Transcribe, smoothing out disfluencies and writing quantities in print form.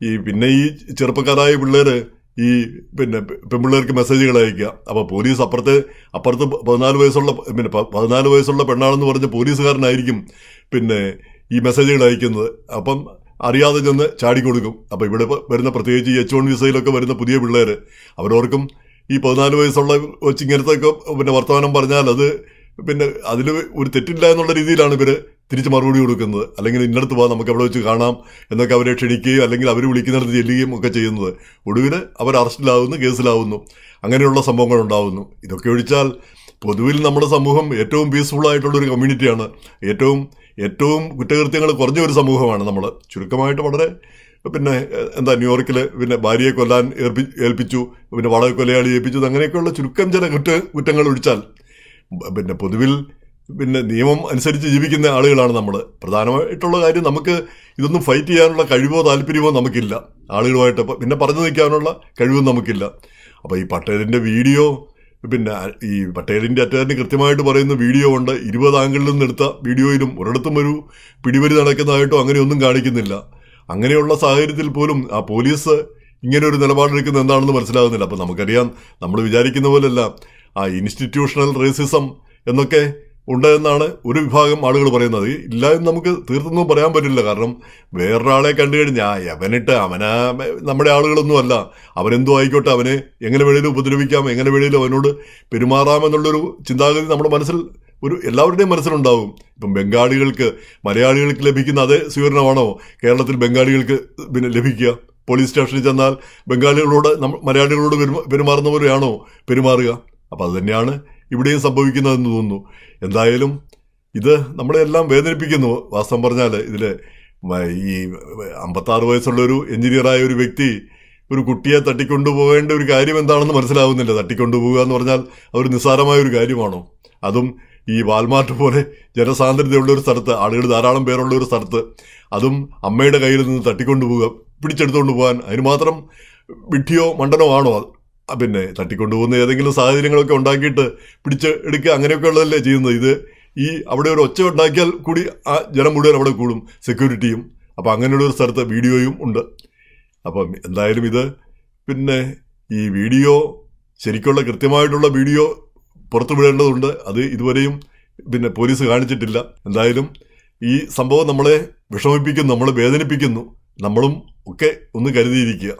പിന്നെ ഈ ചെറുപ്പക്കാരായ പിള്ളേർ ഈ പെൺപിള്ളേർക്ക് മെസ്സേജുകൾ അയക്കുക. അപ്പോൾ പോലീസ് അപ്പുറത്ത് 14 വയസ്സുള്ള പെണ്ണാണെന്ന് പറഞ്ഞ് പോലീസുകാരനായിരിക്കും ഈ മെസ്സേജുകൾ അയക്കുന്നത്. അപ്പം അറിയാതെ ചെന്ന് ചാടിക്കൊടുക്കും. അപ്പോൾ ഇവിടെ വരുന്ന പ്രത്യേകിച്ച് ഈ H1 വിസയിലൊക്കെ വരുന്ന പുതിയ പിള്ളേർ അവരോർക്കും ഈ 14 വയസ്സുള്ള വെച്ച് ഇങ്ങനത്തെയൊക്കെ വർത്തമാനം പറഞ്ഞാൽ അത് അതിൽ ഒരു തെറ്റില്ല എന്നുള്ള രീതിയിലാണ് ഇവർ തിരിച്ച് മറുപടി കൊടുക്കുന്നത്. അല്ലെങ്കിൽ ഇന്നടത്ത് പോകാം, നമുക്ക് അവിടെ വെച്ച് കാണാം എന്നൊക്കെ അവരെ ക്ഷണിക്കുകയും അല്ലെങ്കിൽ അവർ വിളിക്കുന്നിടത്ത് ചെല്ലുകയും ഒക്കെ ചെയ്യുന്നത്. ഒടുവിൽ അവർ അറസ്റ്റിലാവുന്നു, കേസിലാവുന്നു, അങ്ങനെയുള്ള സംഭവങ്ങൾ ഉണ്ടാവുന്നു. ഇതൊക്കെ ഒഴിച്ചാൽ പൊതുവിൽ നമ്മുടെ സമൂഹം ഏറ്റവും പീസ്ഫുള്ളായിട്ടുള്ളൊരു കമ്മ്യൂണിറ്റിയാണ്. ഏറ്റവും കുറ്റകൃത്യങ്ങൾ കുറഞ്ഞ ഒരു സമൂഹമാണ് നമ്മൾ. ചുരുക്കമായിട്ട് വളരെ ന്യൂയോർക്കിൽ ഭാര്യയെ കൊല്ലാൻ ഏൽപ്പിച്ചു, വാടക കൊലയാളി ഏൽപ്പിച്ചു, അങ്ങനെയൊക്കെയുള്ള ചുരുക്കം ചില കുറ്റങ്ങൾ ഒഴിച്ചാൽ പൊതുവിൽ നിയമം അനുസരിച്ച് ജീവിക്കുന്ന ആളുകളാണ് നമ്മൾ. പ്രധാനമായിട്ടുള്ള കാര്യം, നമുക്ക് ഇതൊന്നും ഫൈറ്റ് ചെയ്യാനുള്ള കഴിവോ താല്പര്യമോ നമുക്കില്ല. ആളുകളുമായിട്ട് പറഞ്ഞു നിൽക്കാനുള്ള കഴിവും നമുക്കില്ല. അപ്പോൾ ഈ പട്ടേലിൻ്റെ വീഡിയോ, ഈ പട്ടേലിൻ്റെ അറ്റാറിന് കൃത്യമായിട്ട് പറയുന്ന വീഡിയോ ഉണ്ട്. 20 ആംഗിളിൽ നിന്ന് എടുത്ത വീഡിയോയിലും ഒരിടത്തും ഒരു പിടിവലി നടക്കുന്നതായിട്ടോ അങ്ങനെയൊന്നും കാണിക്കുന്നില്ല. അങ്ങനെയുള്ള സാഹചര്യത്തിൽ പോലും ആ പോലീസ് ഇങ്ങനെ ഒരു നിലപാടെടുക്കുന്നത് എന്താണെന്ന് മനസ്സിലാകുന്നില്ല. അപ്പോൾ നമുക്കറിയാം, നമ്മൾ വിചാരിക്കുന്ന പോലെയല്ല ആ ഇൻസ്റ്റിറ്റ്യൂഷണൽ റേസിസം എന്നൊക്കെ ഉണ്ട് എന്നാണ് ഒരു വിഭാഗം ആളുകൾ പറയുന്നത്. ഇല്ല എന്ന് നമുക്ക് തീർത്തൊന്നും പറയാൻ പറ്റില്ല. കാരണം വേറൊരാളെ കണ്ടു കഴിഞ്ഞാൽ അവനാ നമ്മുടെ ആളുകളൊന്നും അല്ല, അവനെന്തോ ആയിക്കോട്ടെ, അവനെ എങ്ങനെ വേണേലും ഉപദ്രവിക്കാം, എങ്ങനെ വേണേലും അവനോട് പെരുമാറാമെന്നുള്ളൊരു ചിന്താഗതി നമ്മുടെ മനസ്സിൽ എല്ലാവരുടെയും മനസ്സിലുണ്ടാവും. ഇപ്പം ബംഗാളികൾക്ക് മലയാളികൾക്ക് ലഭിക്കുന്ന അതേ സ്വീകരണമാണോ കേരളത്തിൽ ബംഗാളികൾക്ക് ലഭിക്കുക? പോലീസ് സ്റ്റേഷനിൽ ചെന്നാൽ ബംഗാളികളോട് മലയാളികളോട് പെരുമാറുന്ന പോലെയാണോ പെരുമാറുക? അപ്പം അത് തന്നെയാണ് ഇവിടെയും സംഭവിക്കുന്നതെന്ന് തോന്നുന്നു. എന്തായാലും ഇത് നമ്മളെല്ലാം വേദനിപ്പിക്കുന്നു. വാസ്തവം പറഞ്ഞാൽ ഇതിൽ ഈ 56 വയസ്സുള്ളൊരു എഞ്ചിനീയറായ ഒരു വ്യക്തി ഒരു കുട്ടിയെ തട്ടിക്കൊണ്ടുപോകേണ്ട ഒരു കാര്യം എന്താണെന്ന് മനസ്സിലാവുന്നില്ല. തട്ടിക്കൊണ്ടുപോകുക എന്ന് പറഞ്ഞാൽ അതൊരു നിസ്സാരമായ ഒരു കാര്യമാണോ? അതും ഈ വാൽമാർട്ട് പോലെ ജനസാന്ദ്രതയുള്ള ഒരു സ്ഥലത്ത്, ആളുകൾ ധാരാളം പേരുള്ള ഒരു സ്ഥലത്ത്, അതും അമ്മയുടെ കയ്യിൽ നിന്ന് തട്ടിക്കൊണ്ടുപോവുക, പിടിച്ചെടുത്തുകൊണ്ട് പോകാൻ അതിന് മാത്രം വിഡ്ഢിയോ മണ്ടനോ ആണോ? തട്ടിക്കൊണ്ടുപോകുന്ന ഏതെങ്കിലും സാഹചര്യങ്ങളൊക്കെ ഉണ്ടാക്കിയിട്ട് പിടിച്ച് എടുക്കുക, അങ്ങനെയൊക്കെ ഉള്ളതല്ലേ ചെയ്യുന്നത്. ഇത് അവിടെ ഒരു ഒച്ച ഉണ്ടാക്കിയാൽ കൂടി ആ ജനം മുഴുവൻ അവിടെ കൂടും, സെക്യൂരിറ്റിയും. അപ്പം അങ്ങനെയുള്ള ഒരു സ്ഥലത്ത് വീഡിയോയും ഉണ്ട്. അപ്പം എന്തായാലും ഇത് ഈ വീഡിയോ ശരിക്കുള്ള കൃത്യമായിട്ടുള്ള വീഡിയോ പുറത്തു വിടേണ്ടതുണ്ട്. അത് ഇതുവരെയും പോലീസ് കാണിച്ചിട്ടില്ല. എന്തായാലും ഈ സംഭവം നമ്മളെ വിഷമിപ്പിക്കുന്നു, നമ്മളെ വേദനിപ്പിക്കുന്നു. നമ്മളും ഒക്കെ ഒന്ന് കരുതിയിരിക്കുക.